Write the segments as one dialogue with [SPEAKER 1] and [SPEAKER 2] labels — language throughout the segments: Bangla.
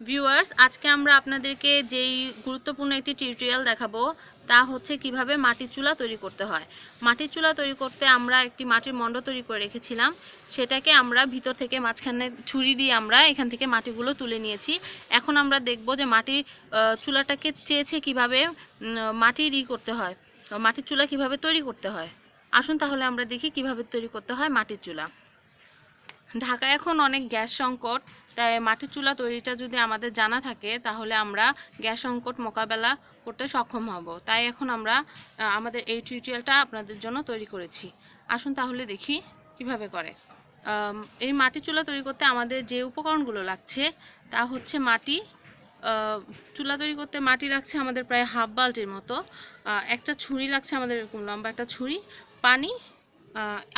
[SPEAKER 1] ভিউয়ার্স, আজকে আমরা আপনাদেরকে যেই গুরুত্বপূর্ণ একটি টিউটোরিয়াল দেখাবো তা হচ্ছে কিভাবে মাটির চুলা তৈরি করতে হয়। মাটির চুলা তৈরি করতে আমরা একটি মাটির মণ্ড তৈরি করে রেখেছিলাম, সেটাকে আমরা ভিতর থেকে মাঝখানে ছুরি দিয়ে আমরা এখান থেকে মাটিগুলো তুলে নিয়েছি। এখন আমরা দেখব যে মাটির চুলাটাকে চেয়েছে কিভাবে মাটির করতে হয়, মাটির চুলা কিভাবে তৈরি করতে হয়। আসুন তাহলে আমরা দেখি কিভাবে তৈরি করতে হয় মাটির চুলা। ঢাকায় এখন অনেক গ্যাস সংকট, তাই মাটির চুলা তৈরিটা যদি আমাদের জানা থাকে তাহলে আমরা গ্যাস সংকট মোকাবেলা করতে সক্ষম হব। তাই এখন আমরা আমাদের এই টিউটোরিয়ালটা আপনাদের জন্য তৈরি করেছি। আসুন তাহলে দেখি কিভাবে করে। এই মাটির চুলা তৈরি করতে আমাদের যে উপকরণগুলো লাগছে তা হচ্ছে মাটি। চুলা তৈরি করতে মাটি লাগছে আমাদের প্রায় হাফ বালতির মতো, একটা ছুরি লাগছে আমাদের এরকম লম্বা একটা ছুরি, পানি,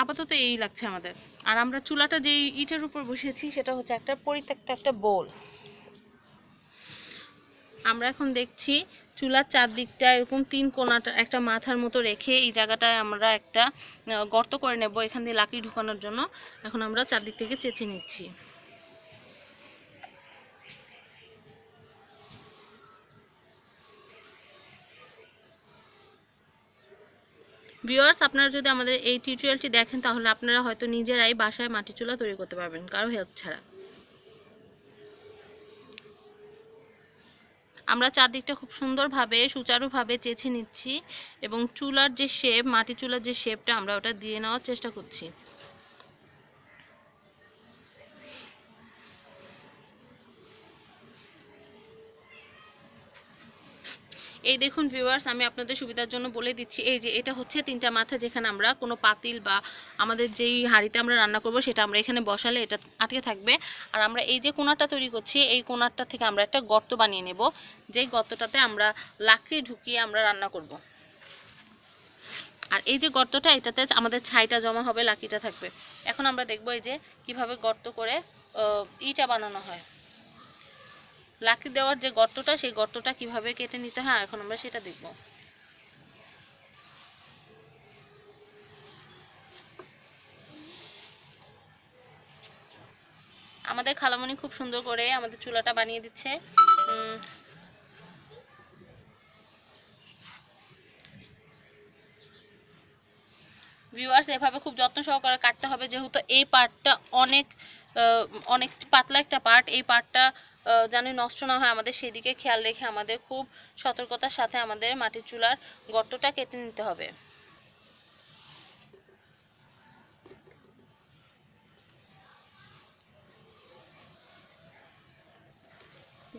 [SPEAKER 1] আপাতত এই লাগছে আমাদের। আর আমরা চুলাটা যেই ইটের উপর বসিয়েছি সেটা হচ্ছে একটা পরিত্যক্ত একটা বোল। আমরা এখন দেখছি চুলার চারদিকটা এরকম তিন কোণাটা একটা মাথার মতো রেখে এই জায়গাটায় আমরা একটা গর্ত করে নেব এখান দিয়ে লাকড়ি ঢুকানোর জন্য। এখন আমরা চারদিক থেকে চেঁচে নিচ্ছি। ভিউয়ার্স, আপনারা যদি আমাদের এই টিউটোরিয়ালটি দেখেন তাহলে আপনারা হয়তো নিজেরাই বাসায় মাটির চুলা তৈরি করতে পারবেন কারো হেল্প ছাড়া। আমরা চারদিকটা খুব সুন্দরভাবে সুচারুভাবে চেঁচে নিচ্ছি এবং চুলার যে শেপ, মাটির চুলার যে শেপটা আমরা ওটা দিয়ে নেওয়ার চেষ্টা করছি। এই দেখুন ভিউয়ার্স, আমি আপনাদের সুবিধার জন্য বলে দিচ্ছি, এই যে এটা হচ্ছে তিনটা মাথা, যেখানে আমরা কোনো পাতিল বা আমাদের যেই হাঁড়িতে আমরা রান্না করব সেটা আমরা এখানে বসালে এটা আটকে থাকবে। আর আমরা এই যে কোণাটা তৈরি করছি এই কোণাটা থেকে আমরা একটা গর্ত বানিয়ে নেব, যেই গর্তটাতে আমরা লাকড়ি ঢুকিয়ে আমরা রান্না করব। আর এই যে গর্তটা, এটাতে আমাদের ছাইটা জমা হবে, লাকড়িটা থাকবে। এখন আমরা দেখব এই যে কিভাবে গর্ত করে ইটা বানানো হয়। লাকড়ি দেওয়ার যে গর্তটা সেই গর্তটা কিভাবে কেটে নিতে হয় এখন আমরা সেটা দেখব। আমাদের খালামণি খুব সুন্দর করে আমাদের চুলাটা বানিয়ে দিচ্ছে। ভিউয়ার্স, এভাবে খুব যত্ন সহকারে কাটতে হবে, যেহেতু এই পার্টটা অনেক অনেক পাতলা একটা পার্ট। এই পার্টটা যেন নষ্ট না হয় আমাদের সেদিকে খেয়াল রেখে আমাদের খুব সতর্কতার সাথে আমাদের মাটির চুলার গর্তটা কেটে নিতে হবে।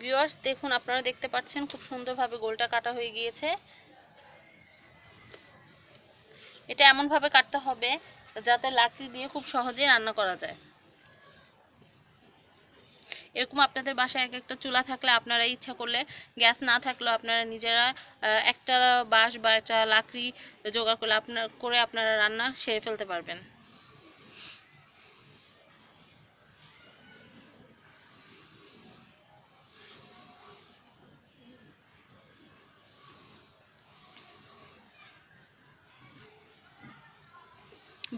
[SPEAKER 1] ভিউয়ার্স দেখুন, আপনারা দেখতে পাচ্ছেন খুব সুন্দরভাবে গোলটা কাটা হয়ে গিয়েছে। এটা এমনভাবে কাটতে হবে যাতে লাকড়ি দিয়ে খুব সহজে রান্না করা যায়। এরকম আপনাদের বাসায় এক একটা চুলা থাকলে আপনারা ইচ্ছা করলে, গ্যাস না থাকলেও আপনারা নিজেরা একটা বাঁশ বা একটা লাকড়ি জোগাড় করলে আপনারা রান্না সেরে ফেলতে পারবেন।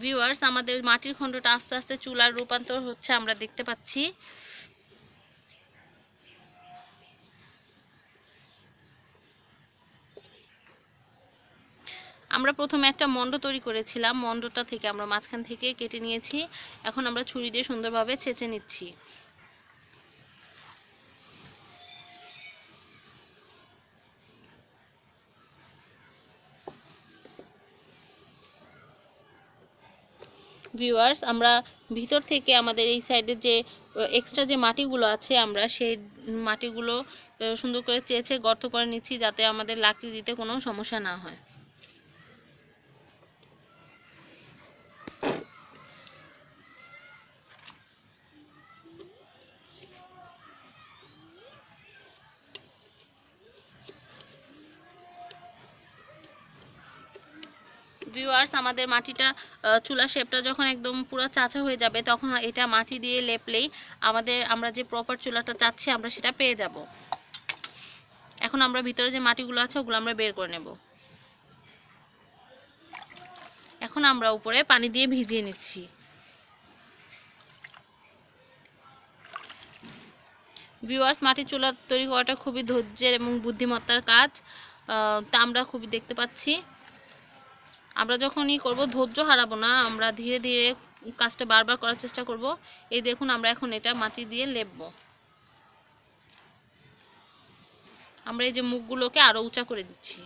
[SPEAKER 1] ভিউয়ার্স, আমাদের মাটির খণ্ডটা আস্তে আস্তে চুলার রূপান্তর হচ্ছে আমরা দেখতে পাচ্ছি। আমরা প্রথমে একটা মণ্ড তৈরি করেছিলাম, মণ্ডটা থেকে আমরা মাঝখান থেকে কেটে নিয়েছি। এখন আমরা ছুরি দিয়ে সুন্দরভাবে ছেঁচে নিচ্ছি। ভিউয়ার্স, আমরা ভিতর থেকে আমাদের এই সাইডে যে এক্সট্রা যে মাটিগুলো আছে আমরা সেই মাটিগুলো সুন্দর করে চেঁচে গর্ত করে নিচ্ছি, যাতে আমাদের লাকড়ি দিতে কোনো সমস্যা না হয়। ভিউয়ার্স, আমাদের মাটিটা চুলার শেপটা যখন একদম পুরো চাচা হয়ে যাবে তখন এটা মাটি দিয়ে লেপলেই আমরা যে প্রপার চুলাটা চাচ্ছি আমরা সেটা পেয়ে যাব। এখন আমরা ভিতরে যে মাটিগুলো আছে ওগুলো আমরা বের করে নেব। এখন আমরা উপরে পানি দিয়ে ভিজিয়ে নিচ্ছি। ভিউয়ার্স, মাটির চুলা তৈরি করাটা খুবই ধৈর্যের এবং বুদ্ধিমত্তার কাজ। তা আমরা খুবই দেখতে পাচ্ছি। আমরা যখনই করব ধৈর্য হারাবো না, আমরা ধীরে ধীরে কাজটা বারবার করার চেষ্টা করব। এই দেখুন, আমরা এখন এটা মাটি দিয়ে লেপবো। আমরা এই যে মুখগুলোকে আরো উঁচা করে দিচ্ছি।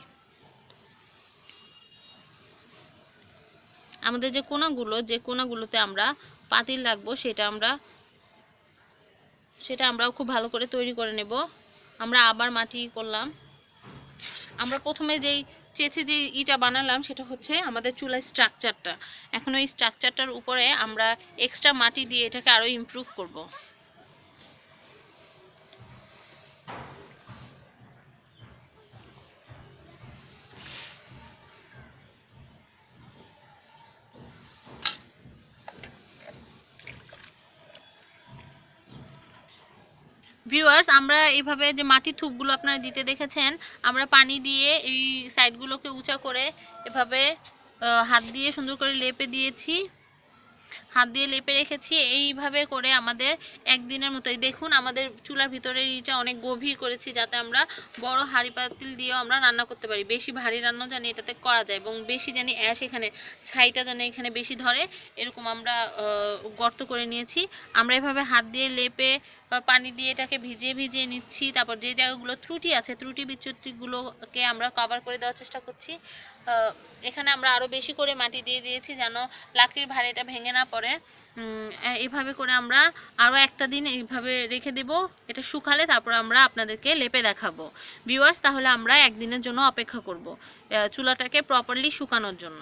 [SPEAKER 1] আমাদের যে কোনাগুলোতে আমরা পাতিল রাখবো সেটা আমরাও খুব ভালো করে তৈরি করে নেব। আমরা আবার মাটি করলাম। আমরা প্রথমে যেই চেঁচে যে ইটা বানালাম সেটা হচ্ছে আমাদের চুলার স্ট্রাকচারটা। এখন ওই স্ট্রাকচারটার উপরে আমরা এক্সট্রা মাটি দিয়ে এটাকে আরো ইমপ্রুভ করব। ভিউয়ার্স, আমরা এইভাবে যে মাটির থুপগুলো আপনারা দিতে দেখেছেন, আমরা পানি দিয়ে এই সাইডগুলোকে উঁচা করে এভাবে হাত দিয়ে সুন্দর করে হাত দিয়ে লেপে রেখেছি। এইভাবে করে আমাদের একদিনের মতোই দেখুন, আমাদের চুলার ভিতরে এটা অনেক গভীর করেছি যাতে আমরা বড় হাঁড়ি পাতিল দিয়েও আমরা রান্না করতে পারি। বেশি ভারী রান্না জানি এটাতে করা যায় এবং বেশি জানি অ্যাশ এখানে ছাইটা জানি এখানে বেশি ধরে, এরকম আমরা গর্ত করে নিয়েছি। আমরা এভাবে হাত দিয়ে লেপে পানি দিয়ে এটাকে ভিজিয়ে নিচ্ছি। তারপর যে জায়গাগুলো ত্রুটি আছে, ত্রুটি বিচ্যুতিগুলোকে আমরা কভার করে দেওয়ার চেষ্টা করছি। এখানে আমরা আরও বেশি করে মাটি দিয়ে দিয়েছি যেন লাকড়ির ভাঁড়েটা ভেঙে না পড়ে। এইভাবে করে আমরা আরও একটা দিন এইভাবে রেখে দেব। এটা শুকালে তারপর আমরা আপনাদেরকে লেপে দেখাবো। ভিউয়ার্স, তাহলে আমরা একদিনের জন্য অপেক্ষা করব চুলাটাকে প্রপারলি শুকানোর জন্য।